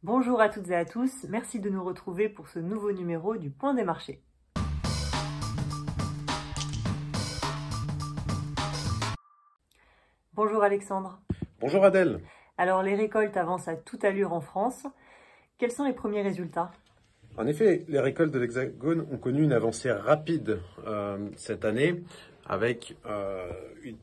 Bonjour à toutes et à tous, merci de nous retrouver pour ce nouveau numéro du Point des marchés. Bonjour Alexandre. Bonjour Adèle. Alors les récoltes avancent à toute allure en France. Quels sont les premiers résultats? En effet, les récoltes de l'Hexagone ont connu une avancée rapide cette année avec une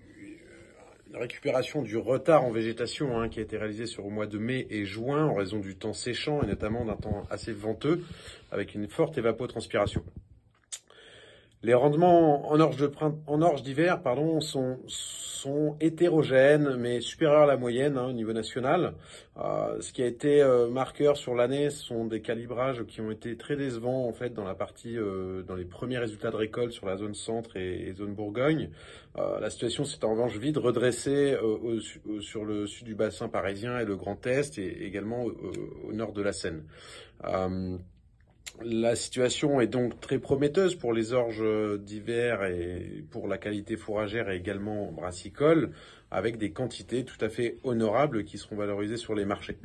récupération du retard en végétation qui a été réalisé sur le mois de mai et juin en raison du temps séchant et notamment d'un temps assez venteux avec une forte évapotranspiration. Les rendements en orge d'hiver sont hétérogènes, mais supérieurs à la moyenne au niveau national. Ce qui a été marqueur sur l'année, ce sont des calibrages qui ont été très décevants en fait dans dans les premiers résultats de récolte sur la zone centre et zone Bourgogne. La situation s'est en revanche vite redressée sur le sud du bassin parisien et le Grand Est, et également au nord de la Seine. La situation est donc très prometteuse pour les orges d'hiver et pour la qualité fourragère et également brassicole, avec des quantités tout à fait honorables qui seront valorisées sur les marchés.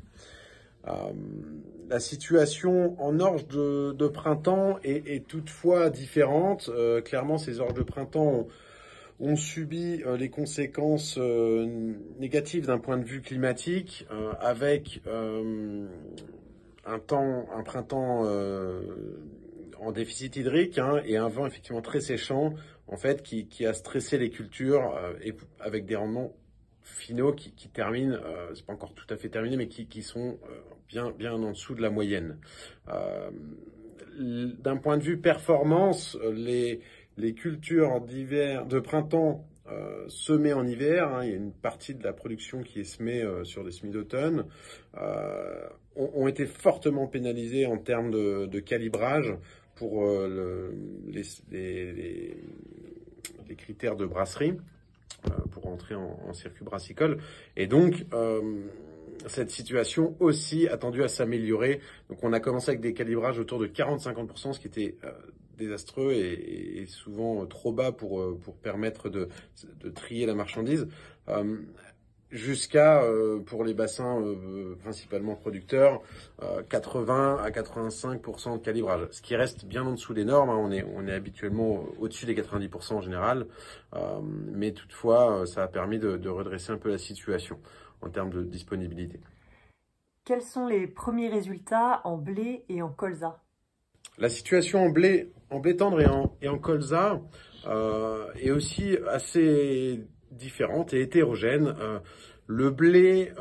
La situation en orge de printemps est toutefois différente. Clairement, ces orges de printemps ont subi les conséquences négatives d'un point de vue climatique, avec un printemps en déficit hydrique et un vent effectivement très séchant en fait qui a stressé les cultures et avec des rendements finaux qui terminent, c'est pas encore tout à fait terminé, mais qui sont bien en dessous de la moyenne. D'un point de vue performance, les cultures de printemps semées en hiver, il y a une partie de la production qui est semée sur des semis d'automne, ont été fortement pénalisées en termes de calibrage pour les critères de brasserie pour entrer en circuit brassicole. Et donc, cette situation aussi a tendu à s'améliorer. Donc, on a commencé avec des calibrages autour de 40-50%, ce qui était désastreux et souvent trop bas pour permettre de trier la marchandise. Jusqu'à, pour les bassins principalement producteurs, 80 à 85% de calibrage, ce qui reste bien en dessous des normes. On est habituellement au-dessus des 90% en général, mais toutefois, ça a permis de redresser un peu la situation en termes de disponibilité. Quels sont les premiers résultats en blé et en colza? La situation en blé tendre et en colza est aussi assez différente et hétérogène. Le blé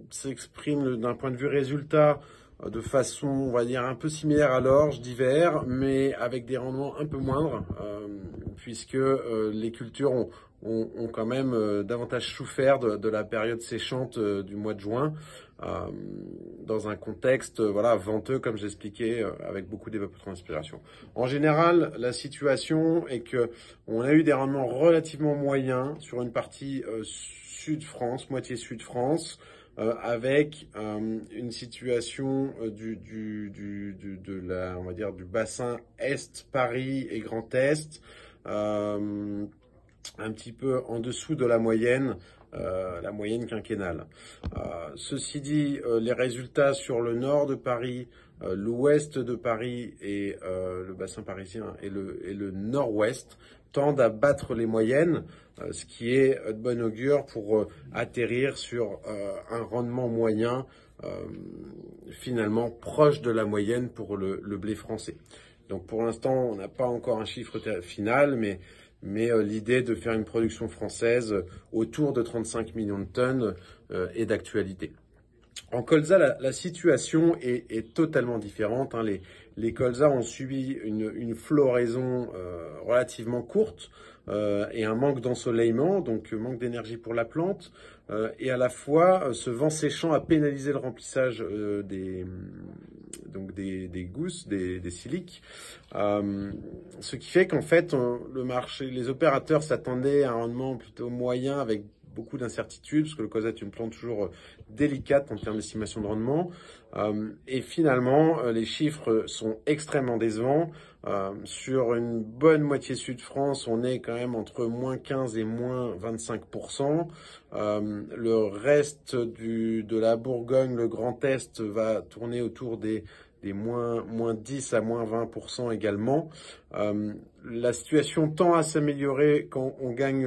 s'exprime d'un point de vue résultat de façon, on va dire, un peu similaire à l'orge d'hiver, mais avec des rendements un peu moindres, puisque les cultures ont quand même davantage souffert de la période séchante du mois de juin, dans un contexte venteux, comme j'expliquais, avec beaucoup d'évapotranspiration. En général, la situation est que on a eu des rendements relativement moyens sur une partie Sud-France, moitié Sud-France, avec une situation on va dire, du bassin Est, Paris et Grand Est, un petit peu en dessous de la moyenne quinquennale. Ceci dit, les résultats sur le nord de Paris, l'ouest de Paris et le bassin parisien et le nord-ouest tendent à battre les moyennes, ce qui est de bon augure pour atterrir sur un rendement moyen finalement proche de la moyenne pour le blé français. Donc pour l'instant, on n'a pas encore un chiffre final, mais l'idée de faire une production française autour de 35 millions de tonnes est d'actualité. En colza, la situation est totalement différente. Les colzas ont subi une floraison relativement courte et un manque d'ensoleillement, donc manque d'énergie pour la plante. Et à la fois, ce vent séchant a pénalisé le remplissage des gousses, des siliques. Ce qui fait qu'en fait, les opérateurs s'attendaient à un rendement plutôt moyen avec beaucoup d'incertitudes, parce que le colza est une plante toujours délicate en termes d'estimation de rendement. Et finalement, les chiffres sont extrêmement décevants. Sur une bonne moitié sud de France, on est quand même entre moins 15 et moins 25%. Le reste de la Bourgogne, le Grand Est, va tourner autour des moins 10 à moins 20% également. La situation tend à s'améliorer quand on gagne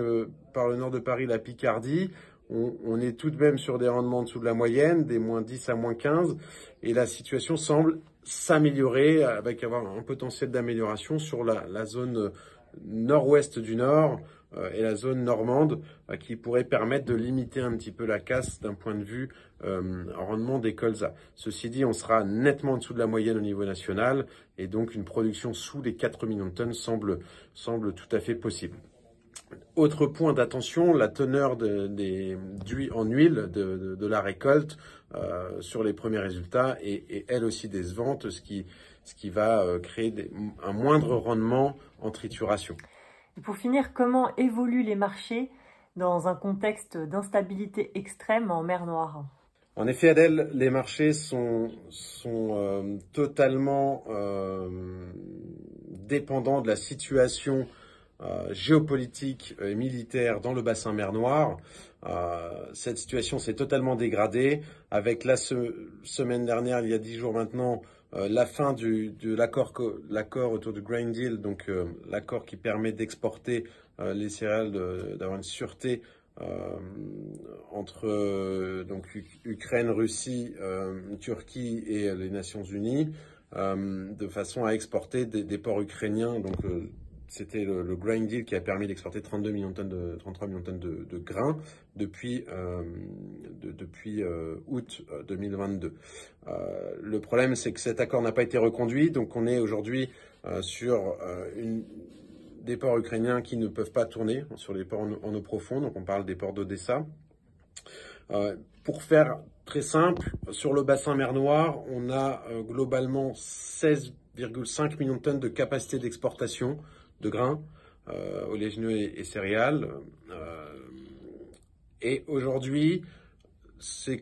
par le nord de Paris la Picardie. On est tout de même sur des rendements en dessous de la moyenne, des moins 10 à moins 15, et la situation semble s'améliorer avec avoir un potentiel d'amélioration sur la zone nord-ouest du nord et la zone normande qui pourrait permettre de limiter un petit peu la casse d'un point de vue rendement des colzas. Ceci dit, on sera nettement en dessous de la moyenne au niveau national et donc une production sous les 4 millions de tonnes semble tout à fait possible. Autre point d'attention, la teneur en huile de la récolte sur les premiers résultats est elle aussi décevante, ce qui va créer un moindre rendement en trituration. Et pour finir, comment évoluent les marchés dans un contexte d'instabilité extrême en mer Noire? En effet, Adèle, les marchés sont totalement dépendants de la situation géopolitique et militaire dans le bassin mer Noire. Cette situation s'est totalement dégradée avec la semaine dernière, il y a 10 jours maintenant, la fin de l'accord autour du Grain Deal, donc l'accord qui permet d'exporter les céréales, d'avoir une sûreté entre donc Ukraine, Russie, Turquie et les Nations Unies, de façon à exporter des ports ukrainiens. Donc c'était le Grain Deal qui a permis d'exporter 33 millions de tonnes de grains depuis août 2022. Le problème, c'est que cet accord n'a pas été reconduit, donc on est aujourd'hui sur des ports ukrainiens qui ne peuvent pas tourner sur les ports en eau profonde, donc on parle des ports d'Odessa. Pour faire très simple, sur le bassin mer Noire, on a globalement 16,5 millions de tonnes de capacité d'exportation de grains, oléagineux et céréales. Et aujourd'hui, ces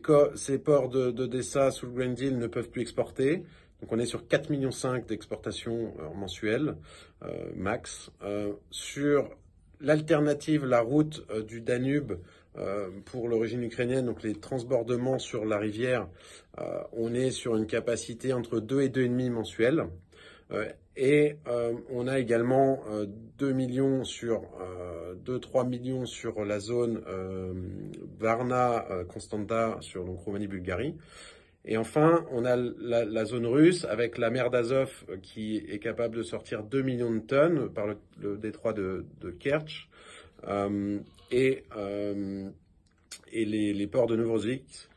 ports d'Odessa sous le Grain Deal ne peuvent plus exporter. Donc on est sur 4,5 millions d'exportations mensuelles, max. Sur l'alternative, la route du Danube pour l'origine ukrainienne, donc les transbordements sur la rivière, on est sur une capacité entre 2 et 2,5 mensuels. Et on a également 2-3 millions sur la zone Varna, Constanta, sur donc Roumanie-Bulgarie. Et enfin, on a la zone russe avec la mer d'Azov qui est capable de sortir 2 millions de tonnes par le détroit de Kertch et les ports de Novorossiysk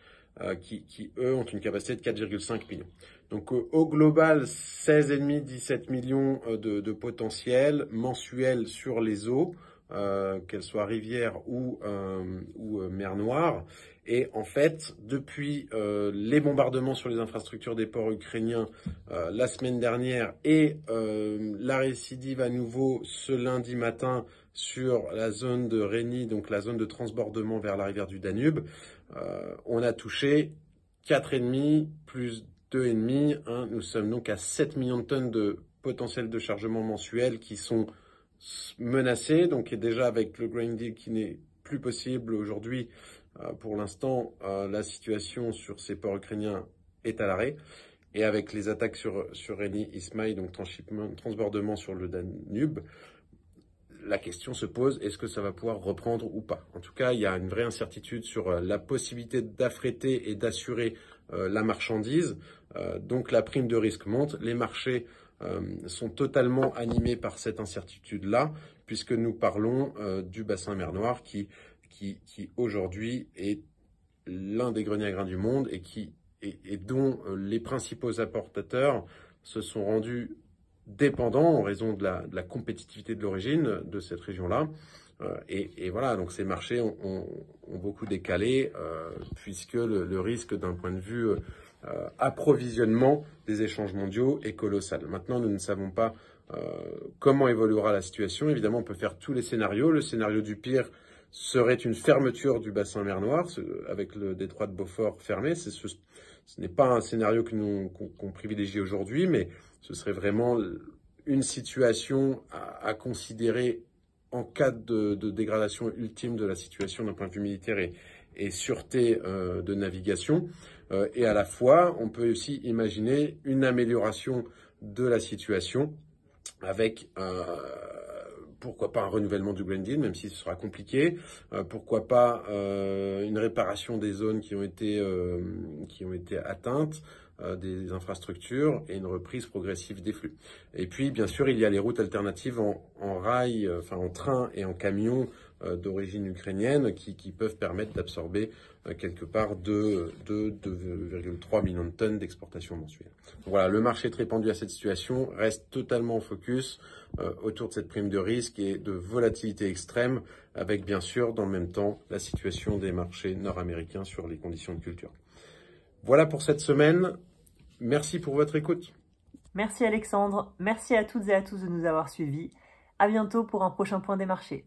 qui, eux, ont une capacité de 4,5 millions. Donc au global, 16,5-17 millions de potentiel mensuel sur les eaux, qu'elles soient rivières ou mer Noire. Et en fait, depuis les bombardements sur les infrastructures des ports ukrainiens la semaine dernière et la récidive à nouveau ce lundi matin sur la zone de Reni, donc la zone de transbordement vers la rivière du Danube, on a touché 4,5 plus 2,5, nous sommes donc à 7 millions de tonnes de potentiel de chargement mensuel qui sont menacés, donc déjà avec le Grain Deal qui n'est plus possible aujourd'hui, pour l'instant, la situation sur ces ports ukrainiens est à l'arrêt, et avec les attaques sur Reni, Ismail, donc transbordement sur le Danube, la question se pose, est-ce que ça va pouvoir reprendre ou pas? En tout cas, il y a une vraie incertitude sur la possibilité d'affréter et d'assurer la marchandise. Donc la prime de risque monte. Les marchés sont totalement animés par cette incertitude-là, puisque nous parlons du bassin mer Noire qui aujourd'hui est l'un des greniers à grains du monde et dont les principaux apportateurs se sont rendus dépendants en raison de la compétitivité de l'origine de cette région-là. Et voilà, donc ces marchés ont beaucoup décalé puisque le risque d'un point de vue approvisionnement des échanges mondiaux est colossal. Maintenant, nous ne savons pas comment évoluera la situation. Évidemment, on peut faire tous les scénarios. Le scénario du pire, serait une fermeture du bassin mer Noire, avec le détroit de Beaufort fermé. Ce n'est pas un scénario qu'on privilégie aujourd'hui, mais ce serait vraiment une situation à considérer en cas de dégradation ultime de la situation d'un point de vue militaire et sûreté de navigation. Et à la fois, on peut aussi imaginer une amélioration de la situation avec pourquoi pas un renouvellement du Green Deal, même si ce sera compliqué. Pourquoi pas une réparation des zones qui ont été atteintes, des infrastructures et une reprise progressive des flux. Et puis, bien sûr, il y a les routes alternatives en rail, en train et en camion d'origine ukrainienne qui peuvent permettre d'absorber quelque part 2,3 millions de tonnes d'exportation mensuelle. Donc voilà, le marché très pendu à cette situation reste totalement en focus autour de cette prime de risque et de volatilité extrême, avec bien sûr dans le même temps la situation des marchés nord-américains sur les conditions de culture. Voilà pour cette semaine. Merci pour votre écoute. Merci Alexandre. Merci à toutes et à tous de nous avoir suivis. À bientôt pour un prochain point des marchés.